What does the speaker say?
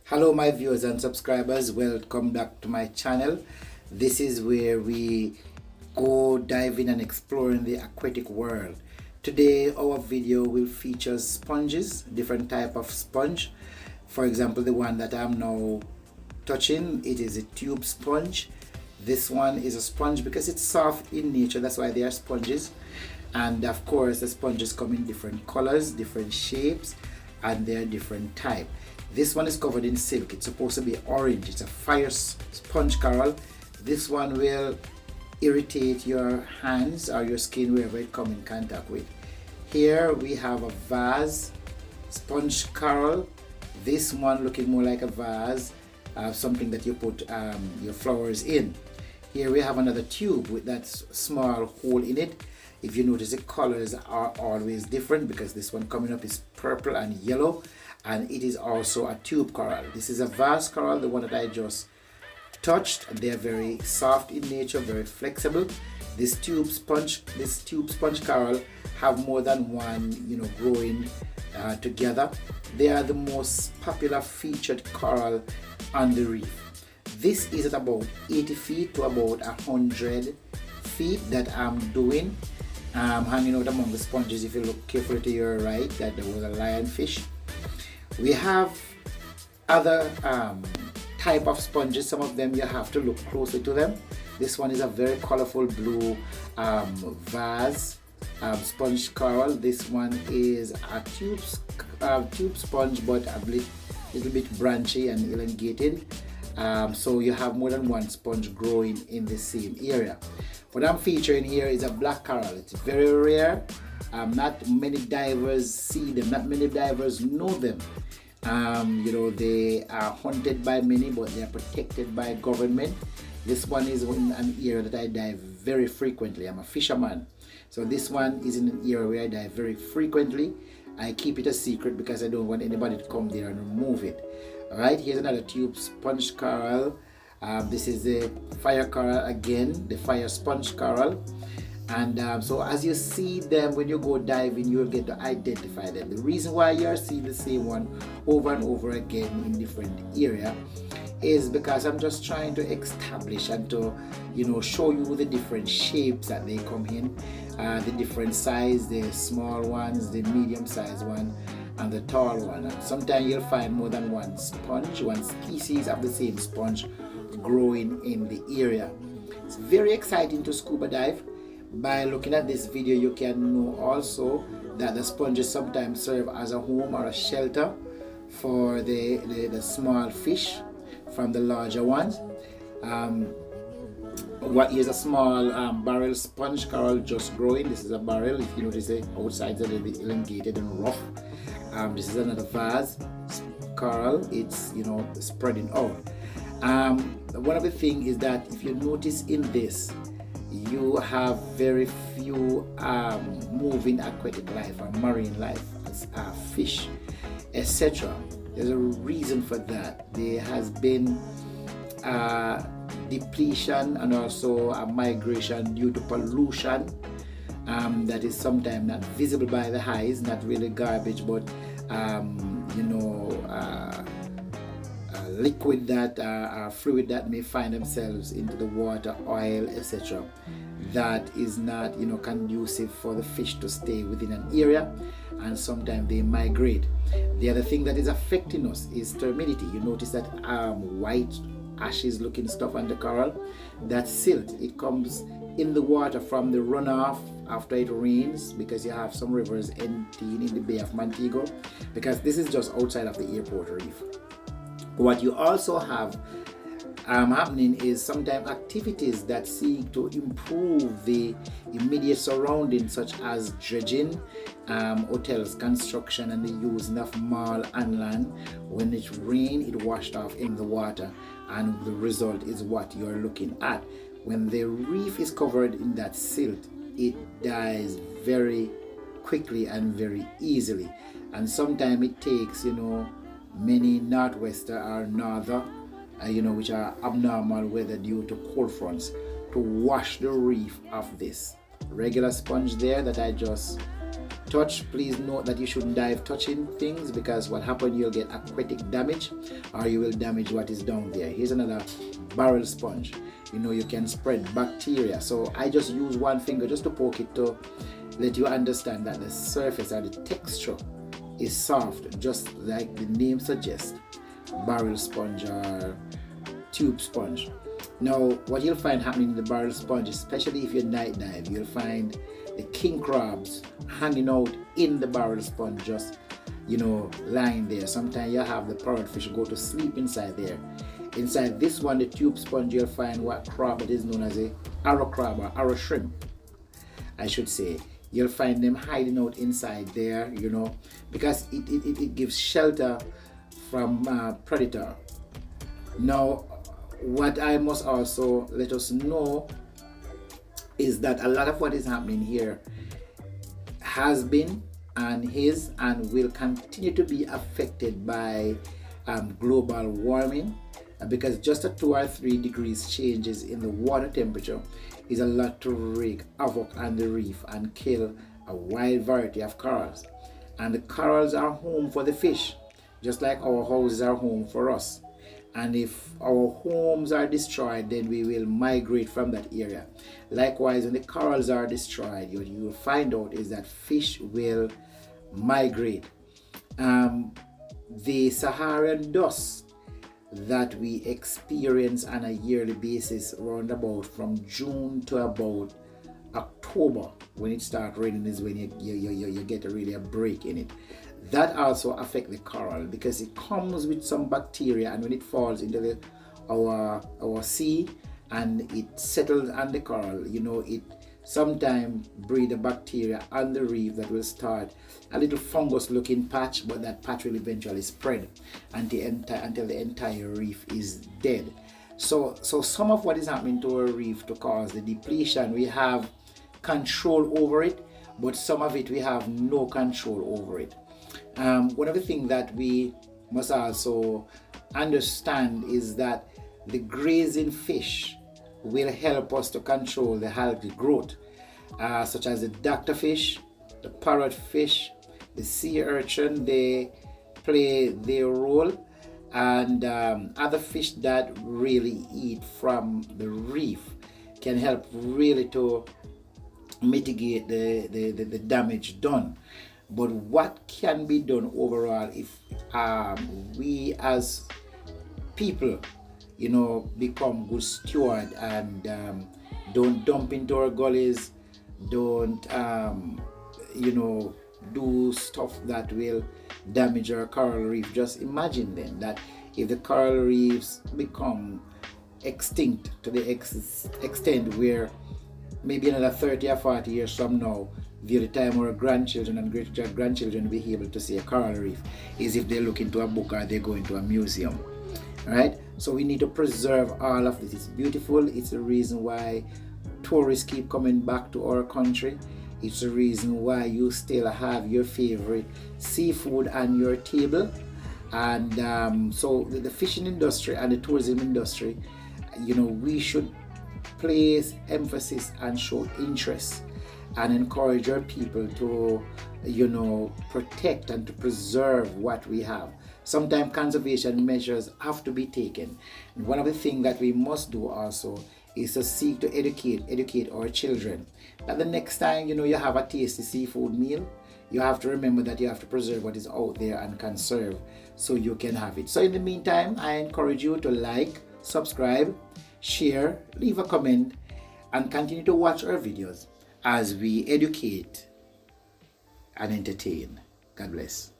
Hello my viewers and subscribers, welcome back to my channel. This is where we go diving and exploring the aquatic world. Today our video will feature sponges, different type of sponge. For example, the one that I'm now touching, it is a tube sponge. This one is a sponge because it's soft in nature, that's why they are sponges. And of course the sponges come in different colors, different shapes, and they're different type. This one is covered in silk. It's supposed to be orange. It's a fire sponge coral. This one will irritate your hands or your skin wherever it comes in contact with. Here we have a vase sponge coral. This one looking more like a vase, something that you put your flowers in. Here we have another tube with that small hole in it. If you notice, the colors are always different because this one coming up is purple and yellow, and it is also a tube coral. This is a vase coral, the one that I just touched. They are very soft in nature, very flexible. This tube sponge coral have more than one, growing together. They are the most popular featured coral on the reef. This is at about 80 feet to about 100 feet that I'm doing. Hanging out among the sponges. If you look carefully to your right, that there was a lionfish. We have other type of sponges. Some of them you have to look closer to them. This one is a very colorful blue vase sponge coral. This one is a tube sponge, but a little bit branchy and elongated. So you have more than one sponge growing in the same area. What I'm featuring here is a black coral. It's very rare. Not many divers see them. Not many divers know them. They are hunted by many, but they are protected by government. This one is in an area that I dive very frequently. I'm a fisherman, so this one is in an area where I dive very frequently. I keep it a secret because I don't want anybody to come there and remove it. All right, here's another tube sponge coral. This is the fire coral again, the fire sponge coral. And so as you see them when you go diving, you'll get to identify them. The reason why you're seeing the same one over and over again in different area is because I'm just trying to establish and to show you the different shapes that they come in, the different size, the small ones, the medium sized one, and the tall one. And sometimes you'll find more than one sponge, one species of the same sponge growing in the area. It's very exciting to scuba dive. By looking at this video, you can know also that the sponges sometimes serve as a home or a shelter for the small fish from the larger ones. What is a small barrel sponge coral just growing. This is a barrel. If you notice, the outsides are a little bit elongated and rough. This is another vase coral. It's spreading out. One of the things is that if you notice in this, you have very few moving aquatic life or marine life, fish, etc. There's a reason for that. There has been depletion and also a migration due to pollution that is sometimes not visible by the eyes, not really garbage, but liquid that fluid that may find themselves into the water, oil, etc. that is not conducive for the fish to stay within an area, and sometimes they migrate. The other thing that is affecting us is turbidity. You notice that white ashes looking stuff on the coral, that's silt. It comes in the water from the runoff after it rains, because you have some rivers emptying in the Bay of Montego, because this is just outside of the airport reef. What you also have happening is sometimes activities that seek to improve the immediate surroundings, such as dredging, hotels construction, and the using of mall and land. When it rains, it washed off in the water, and the result is what you're looking at. When the reef is covered in that silt, it dies very quickly and very easily, and sometimes it takes many northwester or norther, which are abnormal weather due to cold fronts, to wash the reef of this regular sponge there that I just touch, please note that you shouldn't dive touching things, because what happens, you'll get aquatic damage, or you will damage what is down there. Here's another barrel sponge. You can spread bacteria. So I just use one finger just to poke it to let you understand that the surface or the texture is soft, just like the name suggests, barrel sponge or tube sponge. Now, what you'll find happening in the barrel sponge, especially if you night dive, you'll find the king crabs hanging out in the barrel sponge, just lying there. Sometimes you have the parrotfish go to sleep inside there. Inside this one, the tube sponge, you'll find what crab it is known as a arrow crab or arrow shrimp, I should say. You'll find them hiding out inside there, because it gives shelter from predator. Now, what I must also let us know is that a lot of what is happening here has been and is and will continue to be affected by global warming, because just a 2 or 3 degrees changes in the water temperature is a lot to wreak havoc on the reef and kill a wide variety of corals. And the corals are home for the fish, just like our houses are home for us. And if our homes are destroyed, then we will migrate from that area. Likewise, when the corals are destroyed, what you will find out is that fish will migrate. The Saharan dust that we experience on a yearly basis, around about from June to about October, when it starts raining, is when you get a break in it. That also affects the coral, because it comes with some bacteria, and when it falls into our sea and it settles on the coral, it sometimes breed a bacteria on the reef that will start a little fungus looking patch, but that patch will eventually spread until the entire reef is dead. So some of what is happening to our reef to cause the depletion, we have control over it, but some of it we have no control over it. One of the things that we must also understand is that the grazing fish will help us to control the algae growth, such as the doctorfish, the parrotfish, the sea urchin. They play their role, and other fish that really eat from the reef can help really to mitigate the damage done. But what can be done overall if we as people become good steward and don't dump into our gullies, don't do stuff that will damage our coral reef. Just imagine then that if the coral reefs become extinct to the extent where maybe another 30 or 40 years from now, the time our grandchildren and great-grandchildren will be able to see a coral reef is if they look into a book or they go into a museum. Right? So we need to preserve all of this. It's beautiful. It's the reason why tourists keep coming back to our country. It's the reason why you still have your favorite seafood on your table. And so the fishing industry and the tourism industry, we should place emphasis and show interest and encourage our people to protect and to preserve what we have. Sometimes conservation measures have to be taken. And one of the things that we must do also is to seek to educate our children, that the next time you have a tasty seafood meal, you have to remember that you have to preserve what is out there and conserve so you can have it. So in the meantime, I encourage you to like, subscribe, share, leave a comment, and continue to watch our videos as we educate and entertain. God bless.